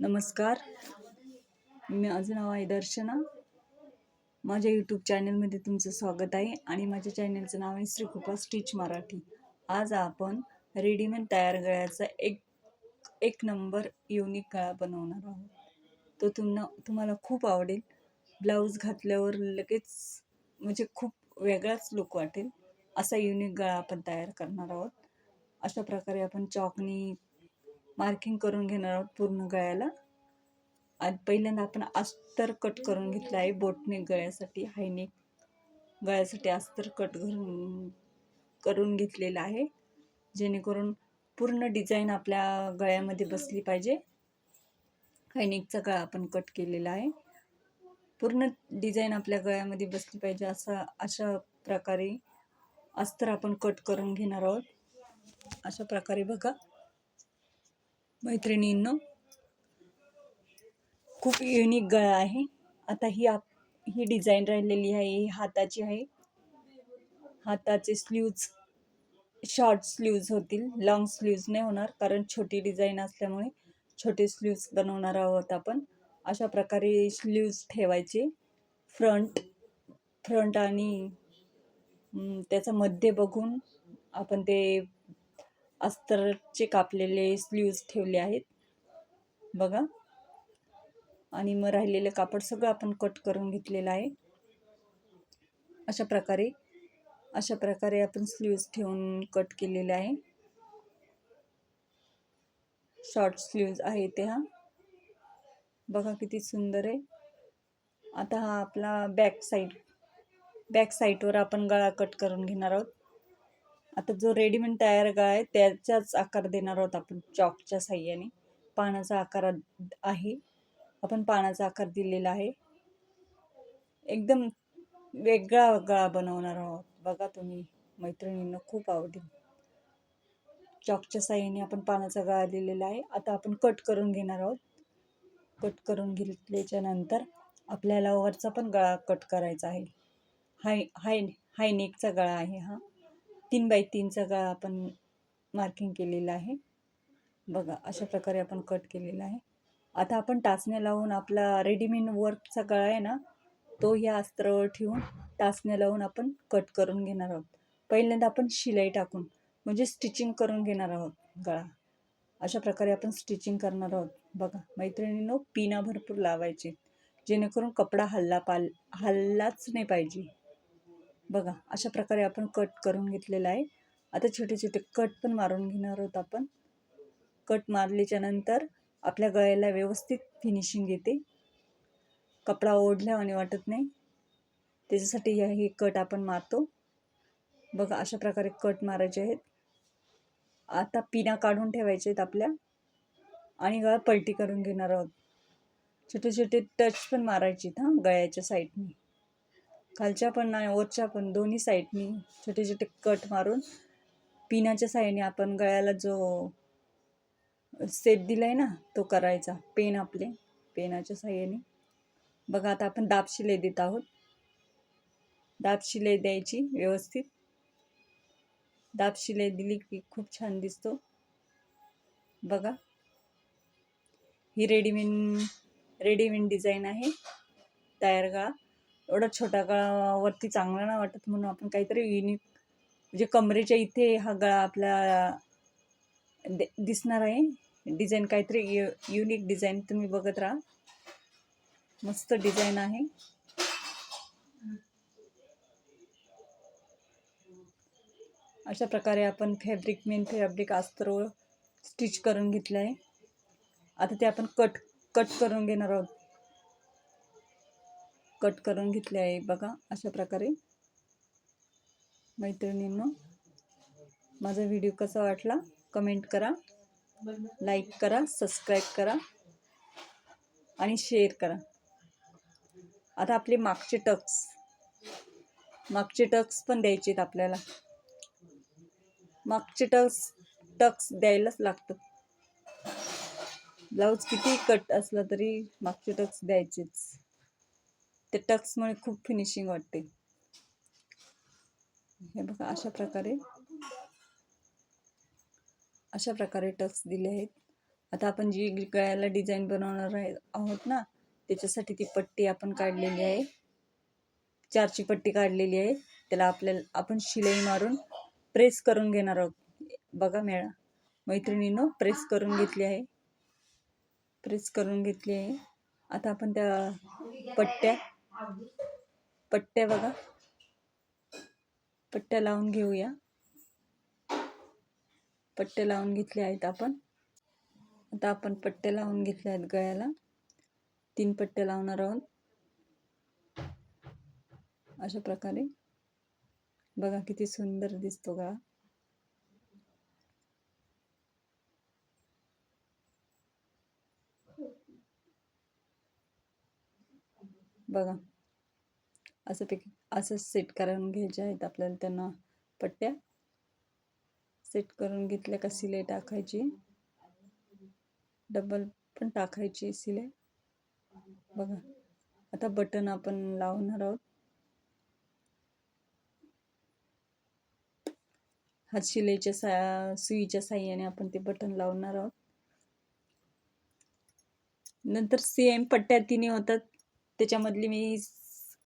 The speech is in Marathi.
नमस्कार. माझं नाव आहे दर्शना. माझ्या यूट्यूब चॅनलमध्ये तुमचं स्वागत आहे आणि माझ्या चॅनलचं नाव आहे श्रीकृपा स्टिच मराठी. आज आपण रेडीमेड तयार गळ्याचा एक नंबर युनिक गळा बनवणार आहोत. तो तुम्हाला खूप आवडेल. ब्लाऊज घातल्यावर लगेच म्हणजे खूप वेगळाच लुक वाटेल असा युनिक गळा आपण तयार करणार आहोत. अशा प्रकारे आपण चॉकनी मार्किंग करून घेणार आहोत पूर्ण गळ्याला. आणि पहिल्यांदा आपण अस्तर कट करून घेतला आहे बोटनेक गळ्यासाठी. हायनेक गळ्यासाठी अस्तर कट करून घेतलेला आहे, जेणेकरून पूर्ण डिझाईन आपल्या गळ्यामध्ये बसली पाहिजे. हायनेकचा गळा आपण कट केलेला आहे, पूर्ण डिझाईन आपल्या गळ्यामध्ये बसली पाहिजे अशा प्रकारे अस्तर आपण कट करून घेणार आहोत. अशा प्रकारे बघा मैत्रिणींनो, खूप युनिक गळा आहे. आता ही डिझाईन राहिलेली आहे, ही हाताची आहे. हाताचे स्लीव्ज शॉर्ट स्लीव्ज होतील, लॉंग स्लीव्ज नाही होणार, कारण छोटी डिझाईन असल्यामुळे छोटे स्लीव्ज बनवणार आहोत आपण. अशा प्रकारे स्लीव्ज ठेवायचे. फ्रंट आणि त्याचा मध्य बघून आपण ते अस्तरचे कापलेले स्लीव्ज ठेवले आहेत बघा. आणि मग राहिलेलं कापड सगळं आपण कट करून घेतलेलं आहे. अशा प्रकारे आपण स्लीव्ज ठेवून कट केलेले आहे. शॉर्ट स्लीव्ज आहे ते. हा बघा किती सुंदर आहे. आता हा आपला बॅक साईडवर आपण गळा कट करून घेणार आहोत. आता जो रेडीमेड तयार गळा आहे त्याचाच आकार देणार आहोत आपण चॉकच्या साह्याने. पानाचा आकार आहे, आपण पानाचा आकार दिलेला आहे. एकदम वेगळा गळा बनवणार आहोत बघा. तुम्ही मैत्रिणींना खूप आवडेल. चॉकच्या साह्याने आपण पानाचा गळा दिलेला आहे. आता आपण कट करून घेणार आहोत. कट करून घेतल्याच्या नंतर आपल्याला वरचा पण गळा कट करायचा आहे. हाय नेकचा गळा आहे हा. 3x3चा गळा आपण मार्किंग केलेला आहे बघा. अशा प्रकारे आपण कट केलेला आहे. आता आपण टाचण्या लावून आपला रेडीमेड वर्कचा गळा आहे ना, तो या अस्त्रावर ठेवून टाचण्या लावून आपण कट करून घेणार आहोत. पहिल्यांदा आपण शिलाई टाकून म्हणजे स्टिचिंग करून घेणार आहोत गळा. अशा प्रकारे आपण स्टिचिंग करणार आहोत बघा मैत्रिणींनो. पिना भरपूर लावायचे, जेणेकरून कपडा हल्लाच नाही पाहिजे बघा. अशा प्रकारे आपण कट करून घेतलेला आहे. आता छोटे छोटे कट पण मारून घेणार आहोत आपण. कट मारल्याच्या नंतर आपल्या गळ्याला व्यवस्थित फिनिशिंग येते, कपडा ओढल्यावानी वाटत नाही, त्याच्यासाठी हे कट आपण मारतो बघा. अशा प्रकारे कट मारायचे आहेत. आता पिना काढून ठेवायचे आहेत आपल्या आणि गळा पलटी करून घेणार आहोत. छोटे छोटे टच पण मारायचे आहेत गळ्याच्या साईडनी, खालच्या पण आणि वरच्या पण, दोन्ही साईडनी छोटे छोटे कट मारून पिनाच्या साह्याने आपण गळ्याला जो सेट दिलाय ना तो करायचा. पेनाच्या साह्याने बघा. आता आपण दाब शिलाई देत आहोत. दाब शिलाई द्यायची व्यवस्थित. दाब शिलाई दिली की खूप छान दिसतो बघा. ही रेडीमेड डिझाईन आहे तयार गळा. एवढा छोटा गळा वरती चांगला नाही वाटत, म्हणून आपण काहीतरी युनिक म्हणजे कमरेच्या इथे हा गळा आपला दिसणार आहे. डिझाईन काहीतरी युनिक डिझाईन तुम्ही बघत राहा. मस्त डिझाईन आहे. अशा प्रकारे आपण मेन फॅब्रिक अस्त्रवर स्टिच करून घेतलं आहे. आता ते आपण कट करून घेणार आहोत. कट करून घेतले आहे बघा. अशा प्रकारे मैत्रिणींनो, माझा व्हिडिओ कसा वाटला कमेंट करा, लाईक करा, सबस्क्राईब करा आणि शेअर करा. आता आपले मागचे टक्स पण द्यायचे आहेत आपल्याला. मागचे टक्स द्यायलाच लागतं. ब्लाऊज किती कट असला तरी मागचे टक्स द्यायचेच. ते टक्समुळे खूप फिनिशिंग वाटते. हे बघा. अशा प्रकारे टक्स दिले आहेत. आता आपण जी गळ्याला डिझाईन बनवणार आहोत ना, त्याच्यासाठी ती पट्टी आपण काढलेली आहे. 4ची पट्टी काढलेली आहे. त्याला आपण शिलाई मारून प्रेस करून घेणार आहोत. बघा मैत्रिणींनो, प्रेस करून घेतली आहे. प्रेस करून घेतली आहे. आता आपण त्या पट्ट्या बघा, पट्ट्या लावून घेऊया. पट्ट्या लावून घेतल्या आहेत आपण. आता आपण पट्ट्या लावून घेतल्या आहेत गळ्याला. 3 पट्ट्या लावणार आहोत. अशा प्रकारे बघा किती सुंदर दिसतो गळा. बघा असं सेट करून घ्यायचे आहेत आपल्याला. त्यांना पट्ट्या सेट करून घेतल्या का शिलाई टाकायची, डबल पण टाकायची शिलाई. बघा आता बटन आपण लावणार आहोत. हात शिलाईच्या सुईच्या साह्याने आपण ते बटन लावणार आहोत. नंतर सेम पट्ट्या 3 होतात, त्याच्यामधली मी